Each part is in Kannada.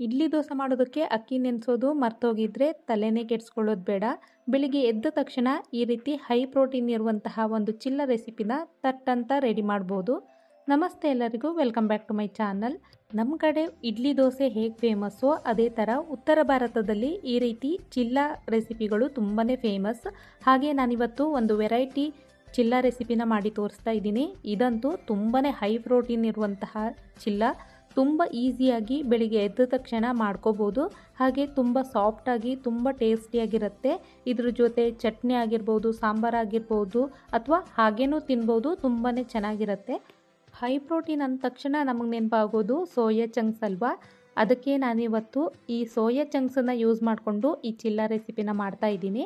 ಇಡ್ಲಿ ದೋಸೆ ಮಾಡೋದಕ್ಕೆ ಅಕ್ಕಿ ನೆನೆಸೋದು ಮರ್ತೋಗಿದ್ರೆ ತಲೆನೇ ಕೆಡಿಸ್ಕೊಳ್ಳೋದು ಬೇಡ. ಬೆಳಿಗ್ಗೆ ಎದ್ದ ತಕ್ಷಣ ಈ ರೀತಿ ಹೈ ಪ್ರೋಟೀನ್ ಇರುವಂತಹ ಒಂದು ಚಿಲ್ಲ ರೆಸಿಪಿನ ತಟ್ಟಂತ ರೆಡಿ ಮಾಡ್ಬೋದು. ನಮಸ್ತೆ ಎಲ್ಲರಿಗೂ, welcome back to my channel. ನಮ್ಮ ಕಡೆ ಇಡ್ಲಿ ದೋಸೆ ಹೇಗೆ ಫೇಮಸ್ಸೋ ಅದೇ ಥರ ಉತ್ತರ ಭಾರತದಲ್ಲಿ ಈ ರೀತಿ ಚಿಲ್ಲ ರೆಸಿಪಿಗಳು ತುಂಬಾ ಫೇಮಸ್. ಹಾಗೆ ನಾನಿವತ್ತು ಒಂದು ವೆರೈಟಿ ಚಿಲ್ಲ ರೆಸಿಪಿನ ಮಾಡಿ ತೋರಿಸ್ತಾ ಇದ್ದೀನಿ. ಇದಂತೂ ತುಂಬಾ ಹೈ ಪ್ರೋಟೀನ್ ಇರುವಂತಹ ಚಿಲ್ಲ. ತುಂಬ ಈಸಿಯಾಗಿ ಬೆಳಿಗ್ಗೆ ಎದ್ದ ತಕ್ಷಣ ಮಾಡ್ಕೋಬೋದು. ಹಾಗೆ ತುಂಬ ಸಾಫ್ಟಾಗಿ ತುಂಬ ಟೇಸ್ಟಿಯಾಗಿರುತ್ತೆ. ಇದ್ರ ಜೊತೆ ಚಟ್ನಿ ಆಗಿರ್ಬೋದು, ಸಾಂಬಾರಾಗಿರ್ಬೋದು, ಅಥವಾ ಹಾಗೇನೂ ತಿನ್ಬೋದು. ತುಂಬಾ ಚೆನ್ನಾಗಿರುತ್ತೆ. ಹೈ ಪ್ರೋಟೀನ್ ಅಂದ ತಕ್ಷಣ ನಮಗೆ ನೆನಪಾಗೋದು ಸೋಯಾ ಚಂಕ್ಸ್ ಅಲ್ವಾ. ಅದಕ್ಕೆ ನಾನಿವತ್ತು ಈ ಸೋಯಾ ಚಂಕ್ಸನ್ನು ಯೂಸ್ ಮಾಡಿಕೊಂಡು ಈ ಚಿಲ್ಲ ರೆಸಿಪಿನ ಮಾಡ್ತಾ ಇದ್ದೀನಿ.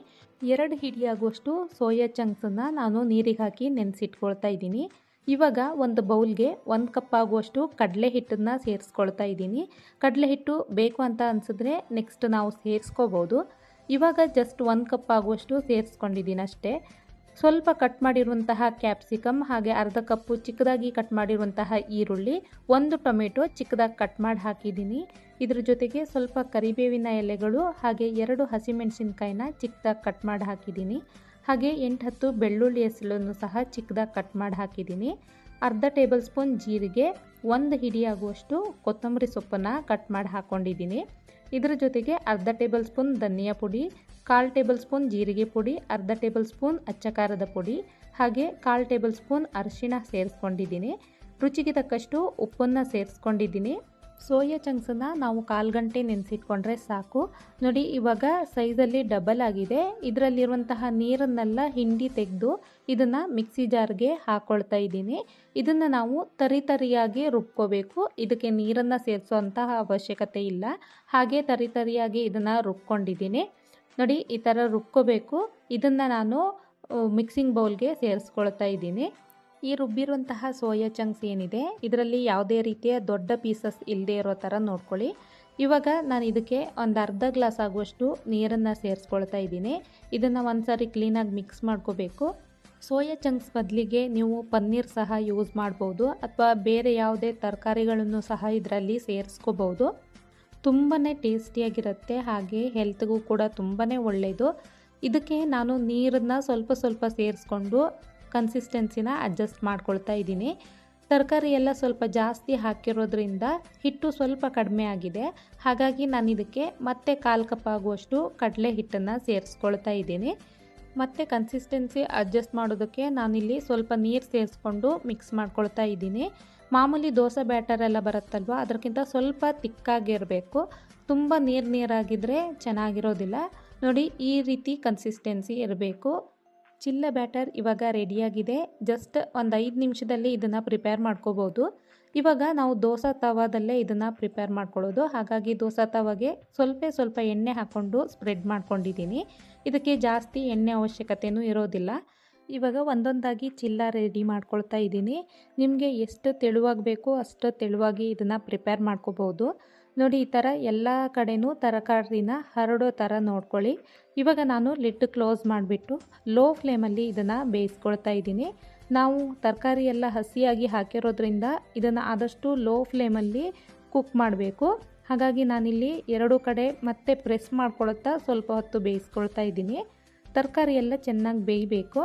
2 ಹಿಡಿಯಾಗುವಷ್ಟು ಸೋಯಾ ಚಂಕ್ಸನ್ನು ನಾನು ನೀರಿಗೆ ಹಾಕಿ ನೆನೆಸಿಟ್ಕೊಳ್ತಾ ಇದ್ದೀನಿ. ಇವಾಗ ಒಂದು ಬೌಲ್ಗೆ 1 ಕಪ್ ಆಗುವಷ್ಟು ಕಡಲೆ ಹಿಟ್ಟನ್ನು ಸೇರಿಸ್ಕೊಳ್ತಾ ಇದ್ದೀನಿ. ಕಡಲೆ ಹಿಟ್ಟು ಬೇಕು ಅಂತ ಅನಿಸಿದ್ರೆ ನೆಕ್ಸ್ಟ್ ನಾವು ಸೇರಿಸ್ಕೋಬೋದು. ಇವಾಗ ಜಸ್ಟ್ 1 ಕಪ್ ಆಗುವಷ್ಟು ಸೇರಿಸ್ಕೊಂಡಿದ್ದೀನಿ ಅಷ್ಟೇ. ಸ್ವಲ್ಪ ಕಟ್ ಮಾಡಿರುವಂತಹ ಕ್ಯಾಪ್ಸಿಕಮ್, ಹಾಗೆ ಅರ್ಧ ಕಪ್ಪು ಚಿಕ್ಕದಾಗಿ ಕಟ್ ಮಾಡಿರುವಂತಹ ಈರುಳ್ಳಿ, 1 ಟೊಮೆಟೊ ಚಿಕ್ಕದಾಗಿ ಕಟ್ ಮಾಡಿ ಹಾಕಿದ್ದೀನಿ. ಇದ್ರ ಜೊತೆಗೆ ಸ್ವಲ್ಪ ಕರಿಬೇವಿನ ಎಲೆಗಳು, ಹಾಗೆ 2 ಹಸಿಮೆಣಸಿನ್ಕಾಯಿನ ಚಿಕ್ಕದಾಗಿ ಕಟ್ ಮಾಡಿ ಹಾಕಿದ್ದೀನಿ. ಹಾಗೆ 8-10 ಬೆಳ್ಳುಳ್ಳಿ ಹೆಸಳನ್ನು ಸಹ ಚಿಕ್ಕದಾಗಿ ಕಟ್ ಮಾಡಿ ಹಾಕಿದ್ದೀನಿ. ಅರ್ಧ ಟೇಬಲ್ ಸ್ಪೂನ್ ಜೀರಿಗೆ, 1 ಹಿಡಿಯಾಗುವಷ್ಟು ಕೊತ್ತಂಬರಿ ಸೊಪ್ಪನ್ನು ಕಟ್ ಮಾಡಿ ಹಾಕ್ಕೊಂಡಿದ್ದೀನಿ. ಇದರ ಜೊತೆಗೆ ಅರ್ಧ ಟೇಬಲ್ ಸ್ಪೂನ್ ಧನಿಯಾ ಪುಡಿ, 1/4 ಟೇಬಲ್ ಸ್ಪೂನ್ ಜೀರಿಗೆ ಪುಡಿ, ಅರ್ಧ ಟೇಬಲ್ ಸ್ಪೂನ್ ಅಚ್ಚ ಖಾರದ ಪುಡಿ, ಹಾಗೆ 1/4 ಟೇಬಲ್ ಸ್ಪೂನ್ ಅರಿಶಿಣ ಸೇರಿಸ್ಕೊಂಡಿದ್ದೀನಿ. ರುಚಿಗೆ ತಕ್ಕಷ್ಟು ಉಪ್ಪನ್ನು ಸೇರಿಸ್ಕೊಂಡಿದ್ದೀನಿ. ಸೋಯಾ ಚಂಕ್ಸನ್ನು ನಾವು 1/4 ಗಂಟೆ ನೆನೆಸಿಟ್ಕೊಂಡ್ರೆ ಸಾಕು. ನೋಡಿ, ಇವಾಗ ಸೈಜಲ್ಲಿ ಡಬಲ್ ಆಗಿದೆ. ಇದರಲ್ಲಿರುವಂತಹ ನೀರನ್ನೆಲ್ಲ ಹಿಂಡಿ ತೆಗೆದು ಇದನ್ನು ಮಿಕ್ಸಿ ಜಾರ್ಗೆ ಹಾಕ್ಕೊಳ್ತಾ ಇದ್ದೀನಿ. ಇದನ್ನು ನಾವು ತರಿಯಾಗಿ ರುಬ್ಕೋಬೇಕು. ಇದಕ್ಕೆ ನೀರನ್ನು ಸೇರಿಸೋಂತಹ ಅವಶ್ಯಕತೆ ಇಲ್ಲ. ಹಾಗೆ ತರಿಯಾಗಿ ಇದನ್ನು ರುಬ್ಕೊಂಡಿದ್ದೀನಿ. ನೋಡಿ, ಈ ಥರ ರುಬ್ಕೋಬೇಕು. ಇದನ್ನು ನಾನು ಮಿಕ್ಸಿಂಗ್ ಬೌಲ್ಗೆ ಸೇರಿಸ್ಕೊಳ್ತಾ ಇದ್ದೀನಿ. ಈ ರುಬ್ಬಿರುವಂತಹ ಸೋಯಾ ಚಂಕ್ಸ್ ಏನಿದೆ, ಇದರಲ್ಲಿ ಯಾವುದೇ ರೀತಿಯ ದೊಡ್ಡ ಪೀಸಸ್ ಇಲ್ಲದೆ ಇರೋ ಥರ ನೋಡ್ಕೊಳ್ಳಿ. ಇವಾಗ ನಾನು ಇದಕ್ಕೆ ಒಂದು ಅರ್ಧ ಗ್ಲಾಸ್ ಆಗುವಷ್ಟು ನೀರನ್ನು ಸೇರಿಸ್ಕೊಳ್ತಾ ಇದ್ದೀನಿ. ಇದನ್ನು ಒಂದು ಸಾರಿ ಕ್ಲೀನಾಗಿ ಮಿಕ್ಸ್ ಮಾಡ್ಕೋಬೇಕು. ಸೋಯಾ ಚಂಕ್ಸ್ ಬದಲಿಗೆ ನೀವು ಪನ್ನೀರ್ ಸಹ ಯೂಸ್ ಮಾಡ್ಬೋದು, ಅಥವಾ ಬೇರೆ ಯಾವುದೇ ತರಕಾರಿಗಳನ್ನು ಸಹ ಇದರಲ್ಲಿ ಸೇರಿಸ್ಕೋಬೋದು. ತುಂಬಾ ಟೇಸ್ಟಿಯಾಗಿರುತ್ತೆ, ಹಾಗೆ ಹೆಲ್ತ್ಗೂ ಕೂಡ ತುಂಬಾ ಒಳ್ಳೆಯದು. ಇದಕ್ಕೆ ನಾನು ನೀರನ್ನು ಸ್ವಲ್ಪ ಸೇರಿಸ್ಕೊಂಡು ಕನ್ಸಿಸ್ಟೆನ್ಸಿನ ಅಡ್ಜಸ್ಟ್ ಮಾಡ್ಕೊಳ್ತಾ ಇದ್ದೀನಿ. ತರಕಾರಿ ಎಲ್ಲ ಸ್ವಲ್ಪ ಜಾಸ್ತಿ ಹಾಕಿರೋದ್ರಿಂದ ಹಿಟ್ಟು ಸ್ವಲ್ಪ ಕಡಿಮೆ ಆಗಿದೆ. ಹಾಗಾಗಿ ನಾನು ಇದಕ್ಕೆ ಮತ್ತೆ 1/4 ಕಪ್ ಆಗುವಷ್ಟು ಕಡಲೆ ಹಿಟ್ಟನ್ನು ಸೇರಿಸ್ಕೊಳ್ತಾ ಇದ್ದೀನಿ. ಮತ್ತು ಕನ್ಸಿಸ್ಟೆನ್ಸಿ ಅಡ್ಜಸ್ಟ್ ಮಾಡೋದಕ್ಕೆ ನಾನಿಲ್ಲಿ ಸ್ವಲ್ಪ ನೀರು ಸೇರಿಸ್ಕೊಂಡು ಮಿಕ್ಸ್ ಮಾಡ್ಕೊಳ್ತಾ ಇದ್ದೀನಿ. ಮಾಮೂಲಿ ದೋಸೆ ಬ್ಯಾಟರ್ ಎಲ್ಲ ಬರುತ್ತಲ್ವ, ಅದಕ್ಕಿಂತ ಸ್ವಲ್ಪ ತಿಕ್ಕಾಗಿರಬೇಕು. ತುಂಬ ನೀರಾಗಿದ್ದರೆ ಚೆನ್ನಾಗಿರೋದಿಲ್ಲ. ನೋಡಿ, ಈ ರೀತಿ ಕನ್ಸಿಸ್ಟೆನ್ಸಿ ಇರಬೇಕು. ಚಿಲ್ಲ ಬ್ಯಾಟರ್ ಇವಾಗ ರೆಡಿಯಾಗಿದೆ. ಜಸ್ಟ್ ಒಂದು 5 ನಿಮಿಷದಲ್ಲಿ ಇದನ್ನು ಪ್ರಿಪೇರ್ ಮಾಡ್ಕೋಬೋದು. ಇವಾಗ ನಾವು ದೋಸೆ ತವಾದಲ್ಲೇ ಇದನ್ನು ಪ್ರಿಪೇರ್ ಮಾಡ್ಕೊಳ್ಳೋದು. ಹಾಗಾಗಿ ದೋಸೆ ತವಾಗೆ ಸ್ವಲ್ಪ ಎಣ್ಣೆ ಹಾಕ್ಕೊಂಡು ಸ್ಪ್ರೆಡ್ ಮಾಡ್ಕೊಂಡಿದ್ದೀನಿ. ಇದಕ್ಕೆ ಜಾಸ್ತಿ ಎಣ್ಣೆ ಅವಶ್ಯಕತೆಯೂ ಇರೋದಿಲ್ಲ. ಇವಾಗ ಒಂದೊಂದಾಗಿ ಚಿಲ್ಲ ರೆಡಿ ಮಾಡ್ಕೊಳ್ತಾ ಇದ್ದೀನಿ. ನಿಮಗೆ ಎಷ್ಟು ತೆಳುವಾಗಿ ಬೇಕೋ ಅಷ್ಟು ತೆಳುವಾಗಿ ಇದನ್ನು ಪ್ರಿಪೇರ್ ಮಾಡ್ಕೋಬೋದು. ನೋಡಿ, ಈ ಥರ ಎಲ್ಲ ಕಡೆನೂ ತರಕಾರಿನ ಹರಡೋ ಥರ ನೋಡ್ಕೊಳ್ಳಿ. ಇವಾಗ ನಾನು ಲಿಡ್ ಕ್ಲೋಸ್ ಮಾಡಿಬಿಟ್ಟು ಲೋ ಫ್ಲೇಮಲ್ಲಿ ಇದನ್ನು ಬೇಯಿಸ್ಕೊಳ್ತಾ ಇದ್ದೀನಿ. ನಾವು ತರಕಾರಿ ಎಲ್ಲ ಹಸಿಯಾಗಿ ಹಾಕಿರೋದ್ರಿಂದ ಇದನ್ನು ಆದಷ್ಟು ಲೋ ಫ್ಲೇಮಲ್ಲಿ ಕುಕ್ ಮಾಡಬೇಕು. ಹಾಗಾಗಿ ನಾನಿಲ್ಲಿ 2 ಕಡೆ ಮತ್ತೆ ಪ್ರೆಸ್ ಮಾಡ್ಕೊಳ್ತಾ ಸ್ವಲ್ಪ ಹೊತ್ತು ಬೇಯಿಸ್ಕೊಳ್ತಾ ಇದ್ದೀನಿ. ತರಕಾರಿ ಎಲ್ಲ ಚೆನ್ನಾಗಿ ಬೇಯಬೇಕು.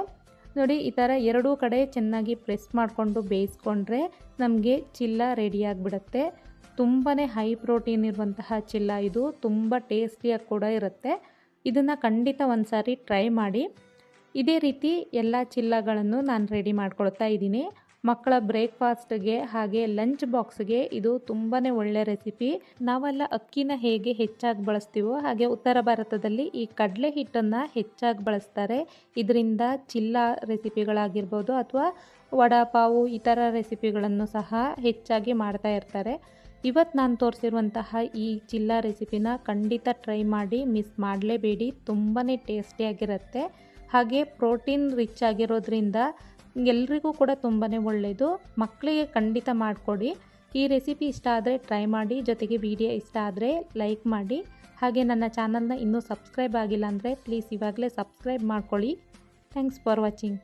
ನೋಡಿ, ಈ ಥರ 2 ಕಡೆ ಚೆನ್ನಾಗಿ ಪ್ರೆಸ್ ಮಾಡಿಕೊಂಡು ಬೇಯಿಸ್ಕೊಂಡ್ರೆ ನಮಗೆ ಚಿಲ್ಲ ರೆಡಿಯಾಗಿಬಿಡುತ್ತೆ. ತುಂಬಾ ಹೈ ಪ್ರೋಟೀನ್ ಇರುವಂತಹ ಚಿಲ್ಲ ಇದು. ತುಂಬ ಟೇಸ್ಟಿಯಾಗಿ ಕೂಡ ಇರುತ್ತೆ. ಇದನ್ನು ಖಂಡಿತ ಒಂದು ಸಾರಿ ಟ್ರೈ ಮಾಡಿ. ಇದೇ ರೀತಿ ಎಲ್ಲ ಚಿಲ್ಲಗಳನ್ನು ನಾನು ರೆಡಿ ಮಾಡ್ಕೊಳ್ತಾ ಇದ್ದೀನಿ. ಮಕ್ಕಳ ಬ್ರೇಕ್ಫಾಸ್ಟ್ಗೆ ಹಾಗೆ ಲಂಚ್ ಬಾಕ್ಸ್ಗೆ ಇದು ತುಂಬಾ ಒಳ್ಳೆ ರೆಸಿಪಿ. ನಾವೆಲ್ಲ ಅಕ್ಕಿನ ಹೇಗೆ ಹೆಚ್ಚಾಗಿ ಬಳಸ್ತೀವೋ ಹಾಗೆ ಉತ್ತರ ಭಾರತದಲ್ಲಿ ಈ ಕಡಲೆ ಹಿಟ್ಟನ್ನು ಹೆಚ್ಚಾಗಿ ಬಳಸ್ತಾರೆ. ಇದರಿಂದ ಚಿಲ್ಲ ರೆಸಿಪಿಗಳಾಗಿರ್ಬೋದು, ಅಥವಾ ವಡಾಪಾವು ಈ ಥರ ರೆಸಿಪಿಗಳನ್ನು ಸಹ ಹೆಚ್ಚಾಗಿ ಮಾಡ್ತಾ ಇರ್ತಾರೆ. ಇವತ್ತು ನಾನು ತೋರಿಸಿರುವಂತಹ ಈ ಚಿಲ್ಲ ರೆಸಿಪಿನ ಖಂಡಿತ ಟ್ರೈ ಮಾಡಿ, ಮಿಸ್ ಮಾಡಲೇಬೇಡಿ. ತುಂಬಾ ಟೇಸ್ಟಿಯಾಗಿರುತ್ತೆ. ಹಾಗೆ ಪ್ರೋಟೀನ್ ರಿಚ್ ಆಗಿರೋದ್ರಿಂದ ಎಲ್ರಿಗೂ ಕೂಡ ತುಂಬಾ ಒಳ್ಳೆಯದು. ಮಕ್ಕಳಿಗೆ ಖಂಡಿತ ಮಾಡಿಕೊಡಿ. ಈ ರೆಸಿಪಿ ಇಷ್ಟ ಆದರೆ ಟ್ರೈ ಮಾಡಿ. ಜೊತೆಗೆ ವಿಡಿಯೋ ಇಷ್ಟ ಆದರೆ ಲೈಕ್ ಮಾಡಿ. ಹಾಗೆ ನನ್ನ ಚಾನಲ್ನ ಇನ್ನೂ ಸಬ್ಸ್ಕ್ರೈಬ್ ಆಗಿಲ್ಲ ಅಂದರೆ ಪ್ಲೀಸ್ ಇವಾಗಲೇ ಸಬ್ಸ್ಕ್ರೈಬ್ ಮಾಡ್ಕೊಳ್ಳಿ. Thanks for watching.